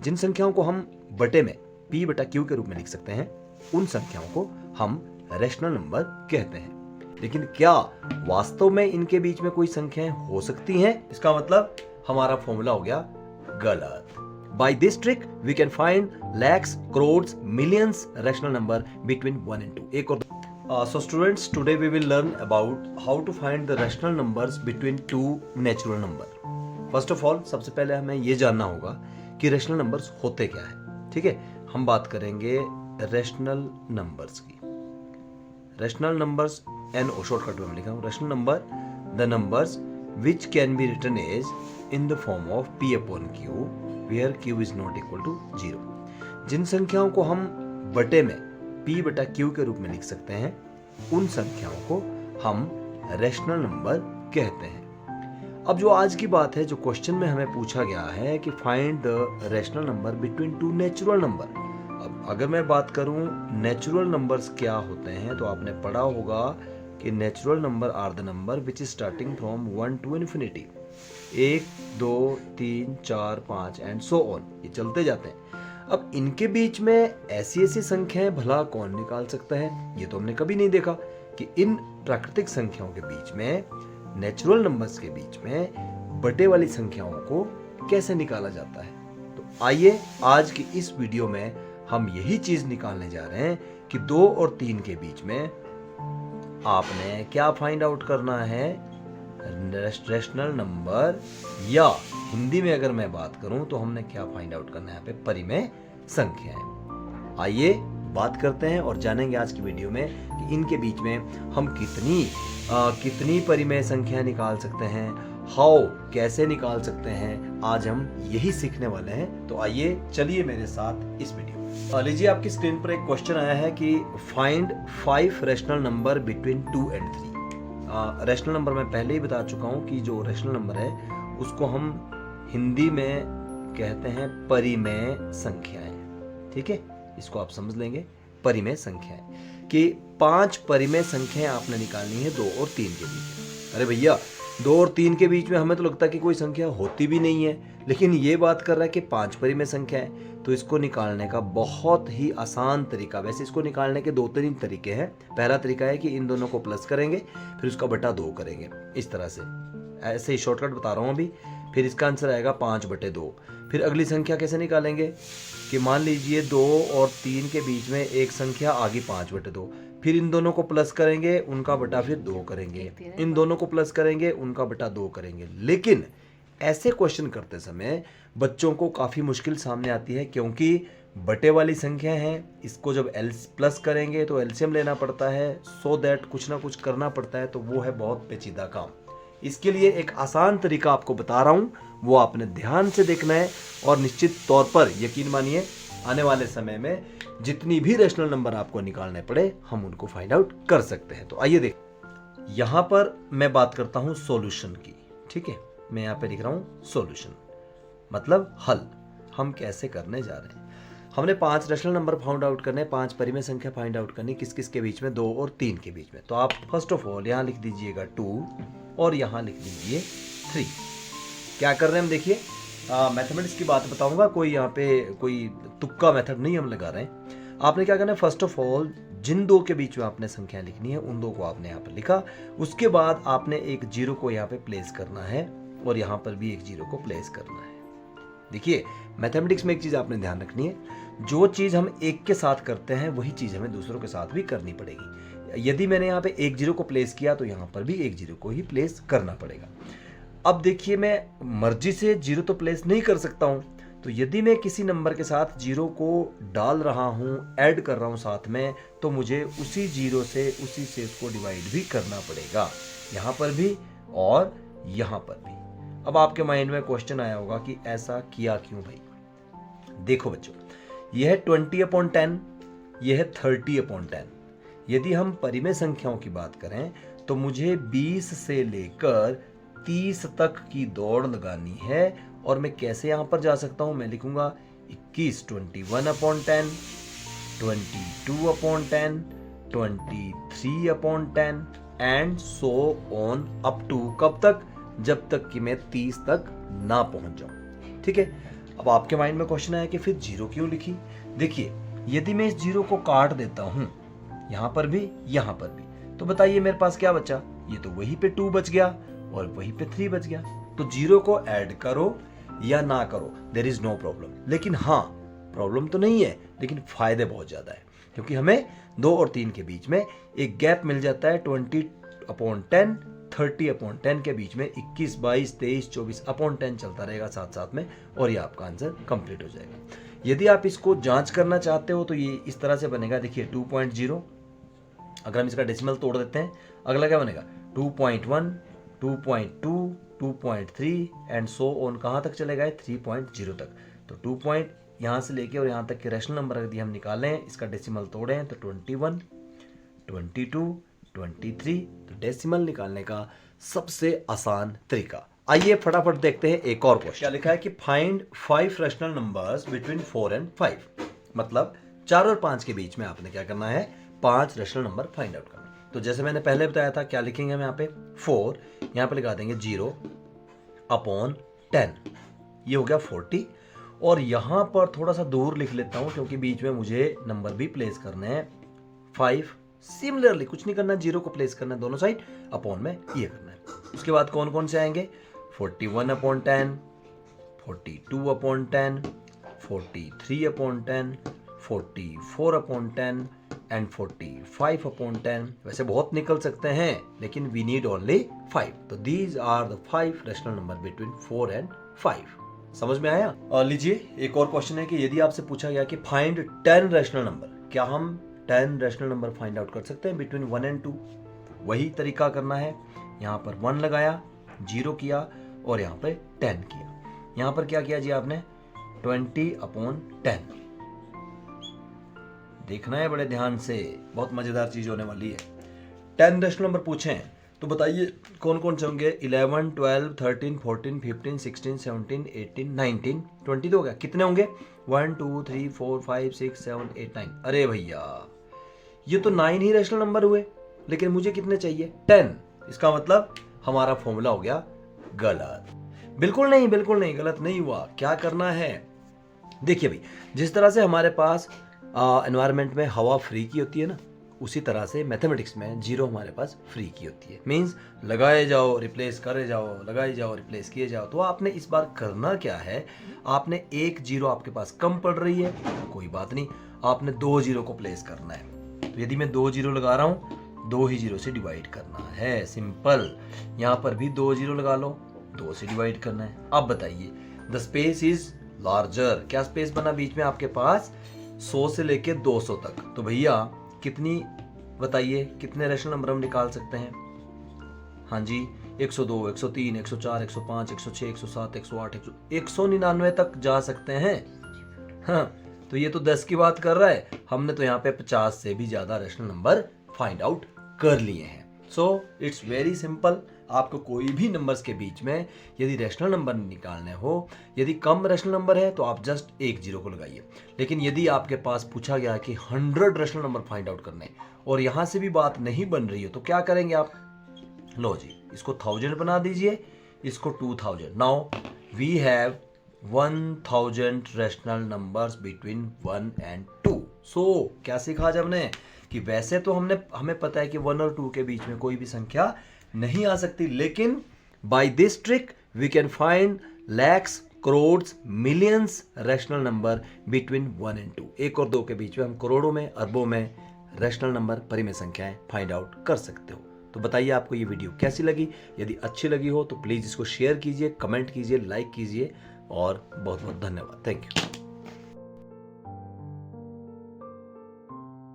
जिन संख्याओं को हम बटे में p बटा q के रूप में लिख सकते हैं उन संख्याओं को हम रैशनल नंबर कहते हैं। लेकिन क्या वास्तव में इनके बीच में कोई संख्याएं हो सकती हैं? इसका मतलब हमारा फॉर्मूला हो गया गलत। By this trick we can find lakhs, crores, millions rational number between 1 and 2. एक और So students, today we will learn about how to find the rational numbers between two natural number. First of all, सबसे पहले हमें ये जानना होगा कि rational numbers होते क्या है। ठीक है, हम बात करेंगे रैशनल नंबर्स की। रैशनल नंबर्स NO शॉर्टकट में लिखा हूँ। Rational number the numbers which can be written as in the form of p upon q where q is not equal to 0। जिन संख्याओं को हम बटे में p बटा q के रूप में लिख सकते हैं उन संख्याओं को हम रैशनल नंबर कहते हैं। अब जो आज की बात है, जो क्वेश्चन में हमें पूछा गया है कि find the rational number between two natural number. अब अगर मैं बात करूं नेचुरल नंबर्स क्या होते हैं, तो आपने पढ़ा होगा कि natural number are the number which is starting from 1 to infinity। 1 2 3 4 5 and so on, ये चलते जाते हैं। अब इनके बीच में ऐसी ऐसी संख्याएं भला कौन निकाल सकता है? ये तो हमने कभी नहीं देखा कि इन प्राकृतिक संख्याओं के बीच में, नेचुरल नंबर्स के बीच में बटे वाली संख्याओं को कैसे निकाला जाता है। तो आइए आज की इस वीडियो में हम यही चीज निकालने जा रहे हैं कि 2 और 3 के बीच में आपने क्या फाइंड आउट करना है, रैशनल नंबर, या हिंदी में अगर मैं बात करूं तो हमने क्या फाइंड आउट करना है यहाँ पे, परिमेय संख्याएं। आइए बात करते हैं और जानेंगे आज की वीडियो में कि इनके बीच में हम कितनी परिमेय संख्याएं निकाल सकते हैं, हाउ कैसे निकाल सकते हैं। आज हम यही सीखने वाले हैं। तो आइए चलिए मेरे साथ इस वीडियो। लीजिए, आपकी स्क्रीन पर एक क्वेश्चन आया है कि find 5 rational number between 2 and 3। Rational number मैं पहले ही बता चुका हूं कि जो रैशनल नंबर है उसको हम हिंदी में कहते हैं परिमेय संख्याएं। ठीक है, इसको आप समझ लेंगे, परिमेय संख्याएं। कि 5 परिमेय संख्याएं आपने निकालनी है 2 और 3 के बीच में। अरे भैया, 2 और 3 के बीच में हमें तो लगता है कि कोई संख्या होती भी नहीं है, लेकिन ये बात कर रहा है कि 5 परिमेय संख्या है। तो इसको निकालने का बहुत ही आसान तरीका, वैसे इसको निकालने के 2-3 तरीके हैं। पहला तरीका है कि इन दोनों को प्लस करेंगे, फिर उसका बटा 2 करेंगे, इस तरह से। ऐसे ही शॉर्टकट बता रहा हूँ अभी। फिर इसका आंसर आएगा 5/2। फिर अगली संख्या कैसे निकालेंगे कि मान लीजिए 2 और 3 के बीच में एक संख्या आ गई 5/2। फिर इन दोनों को प्लस करेंगे, उनका बटा फिर 2 करेंगे, इन दोनों को प्लस करेंगे, उनका बटा 2 करेंगे। लेकिन ऐसे क्वेश्चन करते समय बच्चों को काफ़ी मुश्किल सामने आती है, क्योंकि बटे वाली संख्या है, इसको जब प्लस करेंगे तो एलसीएम लेना पड़ता है, सो दैट कुछ ना कुछ करना पड़ता है। तो वो है बहुत पेचीदा काम। इसके लिए एक आसान तरीका आपको बता रहा हूँ, वो आपने ध्यान से देखना है और निश्चित तौर पर यकीन मानिए आने वाले समय में जितनी भी रैशनल नंबर आपको निकालने पड़े हम उनको फाइंड आउट कर सकते हैं। तो आइए देख, यहाँ पर मैं बात करता हूँ सॉल्यूशन की। ठीक है, मैं यहाँ पे लिख रहा हूँ सॉल्यूशन, मतलब हल। हम कैसे करने जा रहे हैं, हमने 5 रैशनल नंबर फाइंड आउट करने, 5 परिमेय संख्या फाइंड आउट करनी, किस किस के बीच में, 2 और 3 के बीच में। तो आप फर्स्ट ऑफ ऑल यहाँ लिख दीजिएगा 2 और यहाँ लिख दीजिए 3। क्या कर रहे हैं हम, देखिए मैथमेटिक्स की बात बताऊंगा, कोई यहाँ पे कोई तुक्का मेथड नहीं हम लगा रहे हैं। आपने क्या करना है, फर्स्ट ऑफ ऑल जिन 2 के बीच में आपने संख्या लिखनी है उन 2 को आपने यहाँ पर लिखा। उसके बाद आपने एक 0 को यहाँ पे प्लेस करना है और यहाँ पर भी एक 0 को प्लेस करना है। देखिए, मैथमेटिक्स में एक चीज आपने ध्यान रखनी है, जो चीज हम एक के साथ करते हैं वही चीज हमें दूसरों के साथ भी करनी पड़ेगी। यदि मैंने यहाँ पे एक 0 को प्लेस किया तो यहाँ पर भी एक 0 को ही प्लेस करना पड़ेगा। अब देखिए, मैं मर्जी से 0 तो प्लेस नहीं कर सकता हूँ, तो यदि मैं किसी नंबर के साथ 0 को डाल रहा हूँ, ऐड कर रहा हूँ साथ में, तो मुझे उसी 0 से उसी से इसको डिवाइड भी करना पड़ेगा, यहाँ पर भी और यहाँ पर भी। अब आपके माइंड में क्वेश्चन आया होगा कि ऐसा किया क्यों भाई। देखो बच्चों, यह है 20/10, यह है 30/10। यदि हम परिमेय संख्याओं की बात करें तो मुझे 20 से लेकर 30 तक की दौड़ लगानी है। और मैं कैसे यहां पर जा सकता हूं, मैं लिखूंगा 21 21/10, 22/10, 23/10 and so on up to, कब तक, जब तक कि मैं 30 तक ना पहुंच जाऊं। ठीक है, अब आपके माइंड में क्वेश्चन आया कि फिर जीरो क्यों लिखी। देखिए, यदि मैं इस जीरो को काट देता हूं, यहां पर भी यहां पर भी, तो बताइए मेरे पास क्या बचा, ये तो वहीं पे 2 बच गया और वहीं पे 3 बच गया। तो जीरो को ऐड करो या ना करो, देयर इज नो प्रॉब्लम। लेकिन हाँ, प्रॉब्लम तो नहीं है, लेकिन फायदे बहुत ज्यादा है, क्योंकि हमें 2 और 3 के बीच में एक गैप मिल जाता है 20/10, 30/10 के बीच में 21, 22, 23, 24/10 चलता रहेगा साथ साथ में, और ये आपका आंसर कंप्लीट हो जाएगा। यदि आप इसको जांच करना चाहते हो तो ये इस तरह से बनेगा। देखिए 2.0, अगर हम इसका डेसिमल तोड़ देते हैं, अगला क्या बनेगा 2.1, 2.2, 2.3 एंड सो ऑन। कहाँ तक चले गए 3.0 तक। तो 2 पॉइंट यहाँ से लेके और यहाँ तक के रैशनल नंबर यदि हम निकालें, इसका डेसिमल तोड़ें तो 21, 22, 23। तो डेसिमल निकालने का सबसे आसान तरीका। आइए फटाफट देखते हैं एक और क्वेश्चन। क्या लिखा है कि find 5 rational numbers between 4 and 5। मतलब 4 और 5 के बीच में आपने क्या करना है, 5 रैशनल नंबर फाइंड आउट करना। तो जैसे मैंने पहले बताया था, क्या लिखेंगे हम यहाँ पे 4, यहाँ पे लिखा देंगे 0/10, ये हो गया 40। और यहाँ पर थोड़ा सा दूर लिख लेता हूँ, क्योंकि बीच में मुझे नंबर भी प्लेस करने हैं 5। सिमिलरली कुछ नहीं करना, 0 को प्लेस करना है दोनों साइड, अपॉन में ये करना है। उसके बाद कौन कौन से आएंगे, 41/10, 42/10, 43/10, 44/10 एंड 45/10। वैसे बहुत निकल सकते हैं, लेकिन वी नीड ओनली 5। तो these are the 5 rational number between 4 and 5। समझ में आया। और लीजिए एक और क्वेश्चन है कि यदि आपसे पूछा गया कि फाइंड 10 रैशनल नंबर, क्या हम 10 रैशनल नंबर फाइंड आउट कर सकते हैं बिटवीन 1 एंड 2। वही तरीका करना है। यहाँ पर 1 लगाया, 0 किया और यहाँ पर 10 किया। यहाँ पर क्या किया जी आपने, 20/10। देखना है बड़े ध्यान से, बहुत मजेदार चीज होने वाली है। 10 रैशनल नंबर पूछे तो बताइए कौन कौन से होंगे। 11, 12, 13, 14, 15, 16, 17, 18, 19, 20 तो हो गया। कितने होंगे, 1, 2, 3, 4, 5, 6, 7, 8, 9। अरे भैया, ये तो 9 ही रैशनल नंबर हुए, लेकिन मुझे कितने चाहिए, 10। इसका मतलब हमारा फॉर्मूला हो गया गलत। बिल्कुल नहीं, बिल्कुल नहीं, गलत नहीं हुआ। क्या करना है, देखिए भाई, जिस तरह से हमारे पास एनवायरनमेंट में हवा फ्री की होती है ना, उसी तरह से मैथमेटिक्स में 0 हमारे पास फ्री की होती है। मींस लगाए जाओ, रिप्लेस करे जाओ, लगाए जाओ, रिप्लेस किए जाओ। तो आपने इस बार करना क्या है, आपने एक 0 आपके पास कम पड़ रही है, कोई बात नहीं, आपने 2 0 को प्लेस करना है। तो यदि मैं 2 0 लगा रहा हूं, 2 ही 0 से डिवाइड करना है, सिंपल। यहां पर भी 2 0 लगा लो, 2 से डिवाइड करना है। अब बताइए, द स्पेस इज लार्जर। क्या स्पेस बना बीच में आपके पास, 100 से लेके 200 तक। तो भैया कितनी, बताइए कितने रैशनल नंबर हम निकाल सकते हैं। हाँ जी, 102, 103, 104, 105, 106, 107, 108, 199 तक जा सकते हैं। हाँ, तो ये तो 10 की बात कर रहा है, हमने तो यहाँ पे 50 से भी ज्यादा रैशनल नंबर फाइंड आउट कर लिए हैं। So it's very simple. आपको कोई भी नंबर्स के बीच में यदि रैशनल नंबर निकालने हो, यदि कम रैशनल नंबर है तो आप जस्ट एक 0 को लगाइए। लेकिन यदि आपके पास पूछा गया कि 100 रैशनल नंबर फाइंड आउट करने और यहां से भी बात नहीं बन रही हो, तो क्या करेंगे आप, लो जी, इसको 1000 बना दीजिए, इसको 2000। Now we have 1000 rational numbers between 1 and 2। So क्या सीखा आज हमने कि वैसे तो हमें पता है कि 1 और 2 के बीच में कोई भी संख्या नहीं आ सकती, लेकिन by this trick we can find lakhs, crores, millions rational number between 1 and 2। 1 और 2 के बीच में हम करोड़ों में, अरबों में रैशनल नंबर, परिमेय संख्याएं फाइंड आउट कर सकते हो। तो बताइए आपको ये वीडियो कैसी लगी। यदि अच्छी लगी हो तो प्लीज इसको शेयर कीजिए, कमेंट कीजिए, लाइक कीजिए और बहुत बहुत धन्यवाद। Thank you.